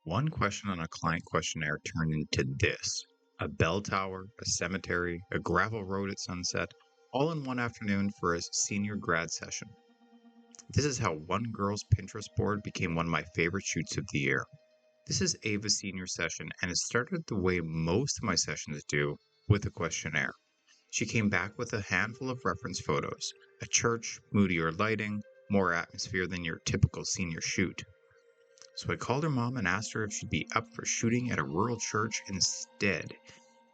One question on a client questionnaire turned into this: a bell tower, a cemetery, a gravel road at sunset, all in one afternoon for a senior grad session. This is how one girl's Pinterest board became one of my favorite shoots of the year. This is Ava's senior session, and it started the way most of my sessions do, with a questionnaire. She came back with a handful of reference photos: a church, moodier lighting, more atmosphere than your typical senior shoot. So I called her mom and asked her if she'd be up for shooting at a rural church instead.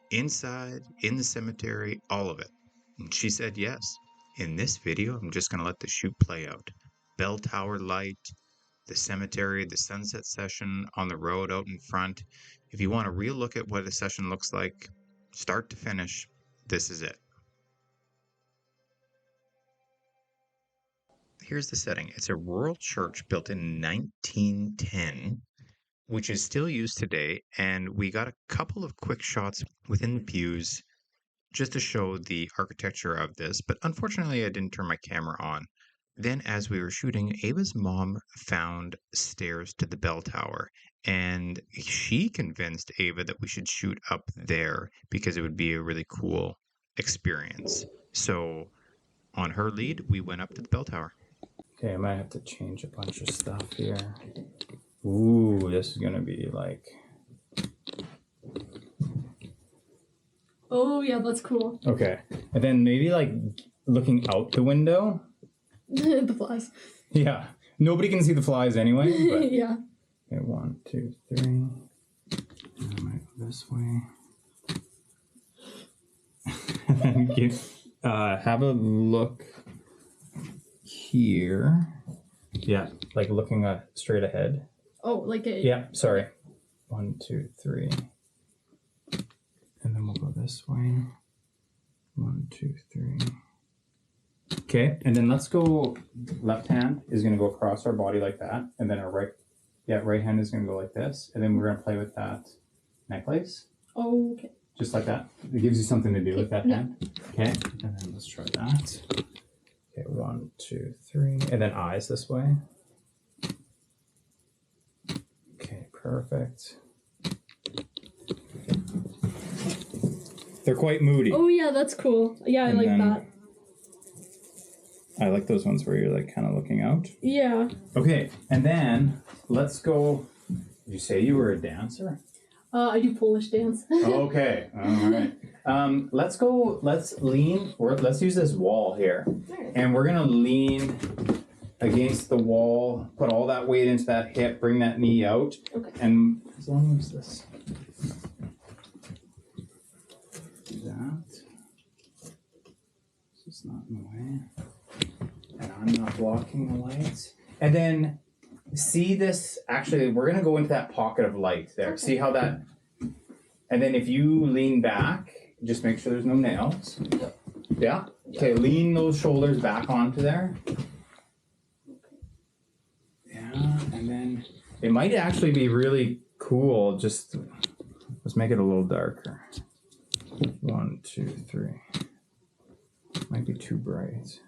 Inside, in the cemetery, all of it. And she said yes. In this video, I'm just going to let the shoot play out. Bell tower light, the cemetery, the sunset session on the road out in front. If you want a real look at what a session looks like, start to finish, this is it. Here's the setting. It's a rural church built in 1910, which is still used today, and we got a couple of quick shots within the pews just to show the architecture of this, but unfortunately I didn't turn my camera on. Then as we were shooting, Ava's mom found stairs to the bell tower, and she convinced Ava that we should shoot up there because it would be a really cool experience. So on her lead, we went up to the bell tower. Okay, I might have to change a bunch of stuff here. Ooh, this is gonna be like... Oh yeah, that's cool. Okay, and then maybe like looking out the window. The flies. Yeah, nobody can see the flies anyway. But... Yeah. Okay, 1, 2, 3. I might go this way. And then have a look here. Yeah, like looking straight ahead. Oh, like a... Yeah, sorry. 1, 2, 3. And then we'll go this way. 1, 2, 3. Okay, and then let's go, left hand is gonna go across our body like that. And then our right hand is gonna go like this. And then we're gonna play with that necklace. Oh, okay. Just like that. It gives you something to do with that Yeah. hand. Okay, and then let's try that. Okay, 1, 2, 3. And then eyes this way. Okay, perfect. They're quite moody. Oh yeah, that's cool. Yeah, I like that. I like those ones where you're like kind of looking out. Yeah. Okay, and then let's go. Did you say you were a dancer? I do Polish dance. Okay, all right. Let's go. Let's lean. Let's use this wall here, and we're gonna lean against the wall. Put all that weight into that hip. Bring that knee out. Okay. And as long as this. That. So it's not in the way. And I'm not blocking the lights. And then see this, actually, we're going to go into that pocket of light there. Okay. See how that, and then if you lean back, just make sure there's no nails. Yep. Yeah? Okay, lean those shoulders back onto there. Yeah, and then it might actually be really cool. Just, let's make it a little darker. 1, 2, 3. Might be too bright.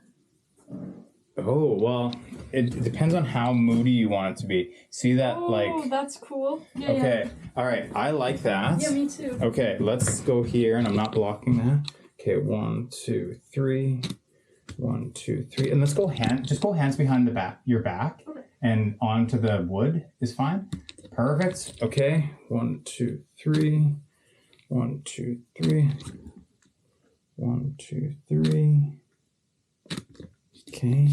Oh, well, it depends on how moody you want it to be. See that, Oh, that's cool. Yeah, okay, yeah. All right, I like that. Yeah, me too. Okay, let's go here, and I'm not blocking that. Okay, 1, 2, 3. 1, 2, 3. And let's go just go hands behind your back. Okay. And onto the wood is fine. Perfect. Okay, 1, 2, 3. 1, 2, 3. 1, 2, 3. Okay.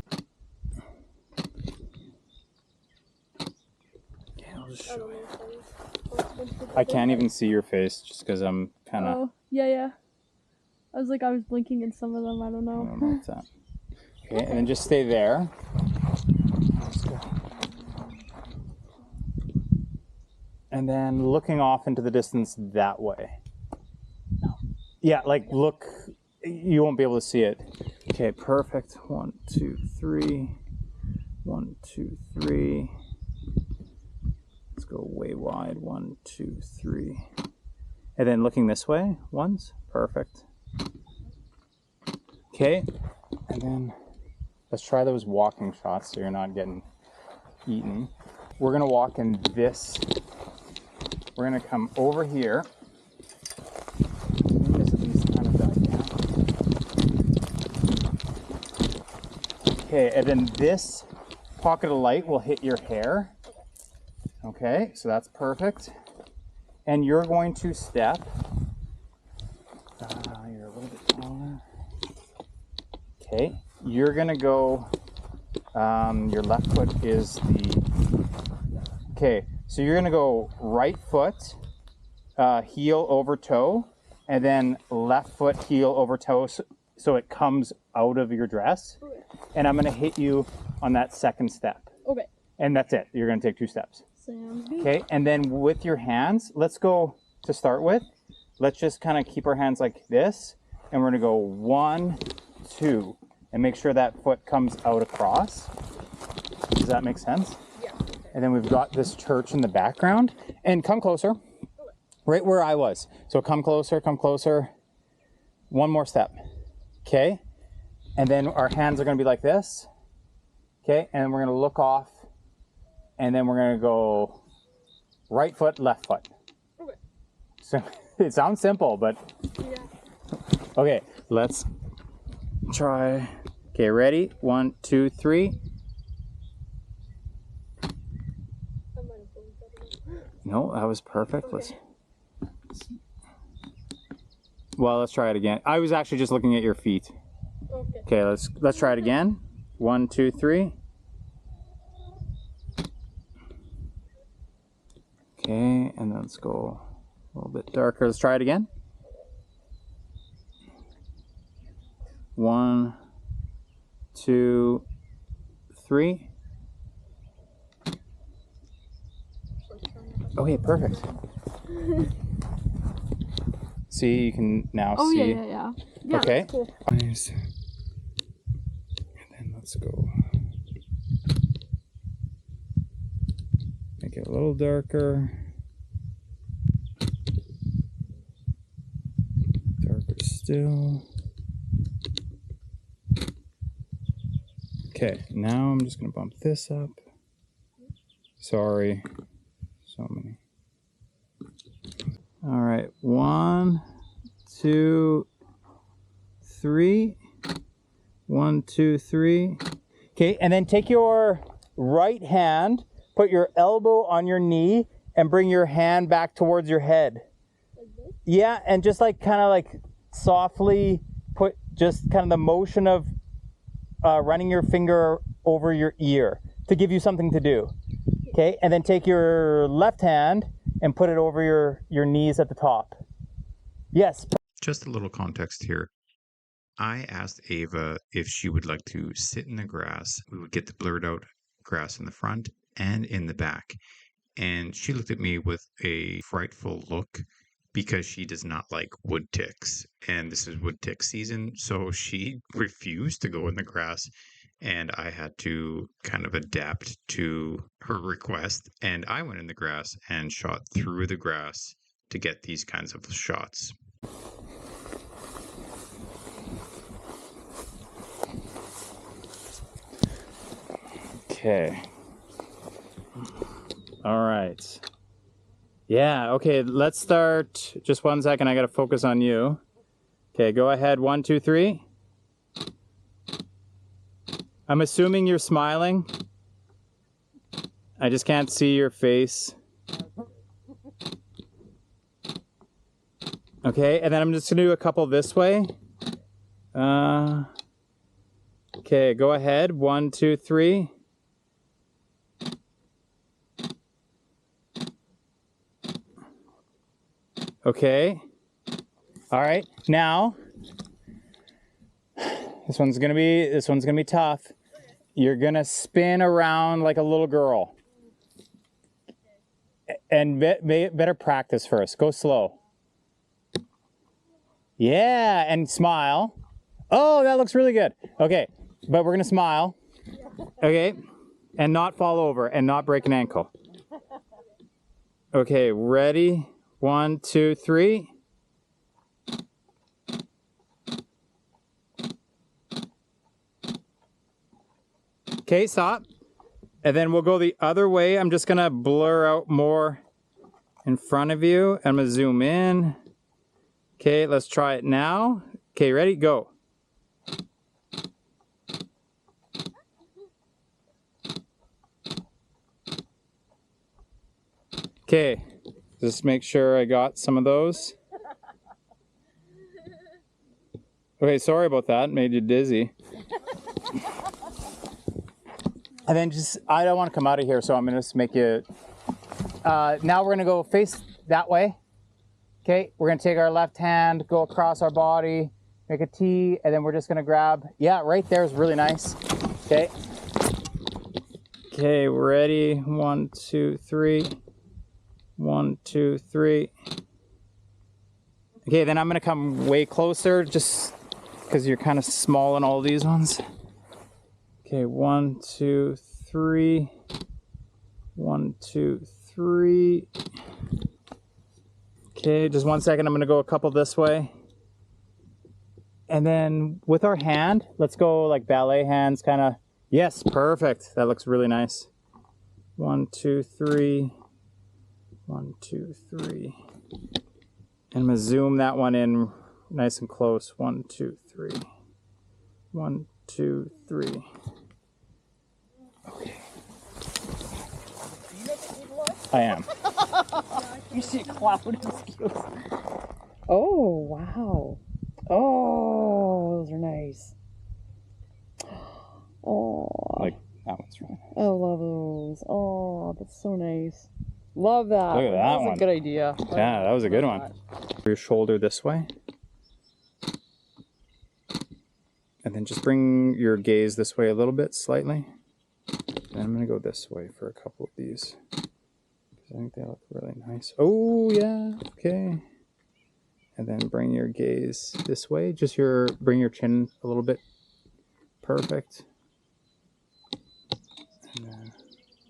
I'll just show you. I can't even see your face just because I'm kind of. Oh, yeah. I was blinking in some of them. I don't know. I don't know what's that. Okay, and then just stay there. Let's go. And then looking off into the distance that way. Yeah, like look, you won't be able to see it. Okay, perfect. 1, 2, 3. 1, 2, 3. Let's go way wide. 1, 2, 3. And then looking this way, once. Perfect. Okay, and then let's try those walking shots so you're not getting eaten. We're gonna walk in this we're gonna come over here. This at least kind of died down. Okay, and then this pocket of light will hit your hair. Okay, so that's perfect. And you're going to step. You're a little bit taller. Okay, you're gonna go. Your left foot is the. Okay, so you're gonna go right foot, heel over toe, and then left foot, heel over toe, so it comes out of your dress. Okay. And I'm gonna hit you on that second step. Okay. And that's it. You're gonna take 2 steps. Sounds good. Okay, and then with your hands, let's go to start with. Let's just kind of keep our hands like this, and we're gonna go 1, 2, and make sure that foot comes out across. Does that make sense? Yeah. And then we've got this church in the background. And come closer, right where I was. So come closer, come closer. 1 more step. Okay, and then our hands are gonna be like this. Okay, and we're gonna look off. And then we're gonna go right foot, left foot. Okay. So it sounds simple, but Yeah. okay, let's try. Okay, ready? 1, 2, 3. I might have blinked that again. No, that was perfect. Okay. Let's try it again. I was actually just looking at your feet. Okay. Okay, let's try it again. 1, 2, 3. Okay, and then let's go a little bit darker. Let's try it again. 1, 2, 3. Okay, perfect. See, you can now Oh, see. yeah. Yeah, Okay. that's cool. Nice. And then let's go. Make it a little darker. Darker still. Okay, now I'm just gonna bump this up. Sorry. So many. All right, 1, 2, 3. 1, 2, 3. Okay, and then take your right hand, put your elbow on your knee, and bring your hand back towards your head. Like this? Yeah, and just like kind of like softly put just kind of the motion of running your finger over your ear to give you something to do. Okay, and then take your left hand and put it over your knees at the top. Yes. Just a little context here. I asked Ava if she would like to sit in the grass. We would get the blurred out grass in the front and in the back. And she looked at me with a frightful look because she does not like wood ticks. And this is wood tick season. So she refused to go in the grass. And I had to kind of adapt to her request. And I went in the grass and shot through the grass to get these kinds of shots. Okay. All right. Yeah, okay, let's start. Just 1 second, I gotta focus on you. Okay, go ahead. 1, 2, 3. I'm assuming you're smiling. I just can't see your face. Okay, and then I'm just gonna do a couple this way. Okay, go ahead. 1, 2, 3. Okay. All right. Now, this one's gonna be tough. You're gonna spin around like a little girl. And better practice first. Go slow. Yeah, and smile. Oh, that looks really good. Okay, but we're gonna smile. Okay, and not fall over and not break an ankle. Okay, ready? 1, 2, 3. Okay, stop. And then we'll go the other way. I'm just gonna blur out more in front of you. I'm gonna zoom in. Okay, let's try it now. Okay, ready? Go. Okay, just make sure I got some of those. Okay, sorry about that. Made you dizzy. And then just, I don't want to come out of here, so I'm going to just make you... now we're going to go face that way. Okay, we're going to take our left hand, go across our body, make a T, and then we're just going to grab... Yeah, right there is really nice. Okay. Okay, ready? 1, 2, 3. 1, 2, 3. Okay, then I'm gonna come way closer just because you're kind of small in all these ones. Okay, 1, 2, 3. 1, 2, 3. Okay, just 1 second. I'm gonna go a couple this way. And then with our hand, let's go like ballet hands kind of. Yes, perfect. That looks really nice. 1, 2, 3. 1, 2, 3. And I'm going to zoom that one in nice and close. 1, 2, 3. 1, 2, 3. Okay. I am. You see a cloud of mosquitoes. Oh, wow. Oh, those are nice. Oh. Like, that one's right. I love those. Oh, that's so nice. Love that. Look at that was one. a good idea. Yeah, that was a good one. Your shoulder this way. And then just bring your gaze this way a little bit, slightly. And I'm going to go this way for a couple of these. Because I think they look really nice. Oh, yeah. Okay. And then bring your gaze this way. Just bring your chin a little bit. Perfect. And then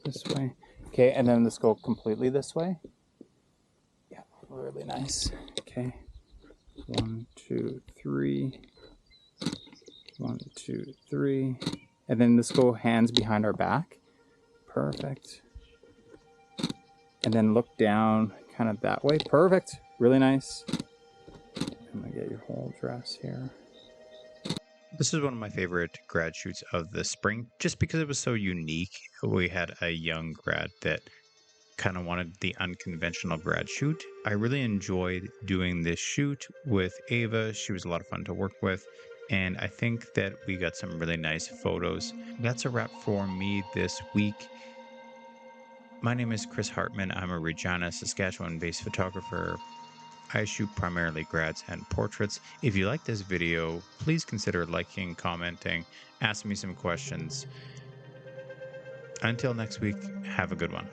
this way. Okay, and then let's go completely this way. Yeah, really nice. Okay. 1, 2, 3. 1, 2, 3. And then let's go hands behind our back. Perfect. And then look down kind of that way. Perfect. Really nice. I'm going to get your whole dress here. This is one of my favorite grad shoots of the spring, just because it was so unique. We had a young grad that kind of wanted the unconventional grad shoot. I really enjoyed doing this shoot with Ava. She was a lot of fun to work with, and I think that we got some really nice photos. That's a wrap for me this week. My name is Chris Hartman. I'm a Regina, Saskatchewan-based photographer. I shoot primarily grads and portraits. If you like this video, please consider liking, commenting, asking me some questions. Until next week, have a good one.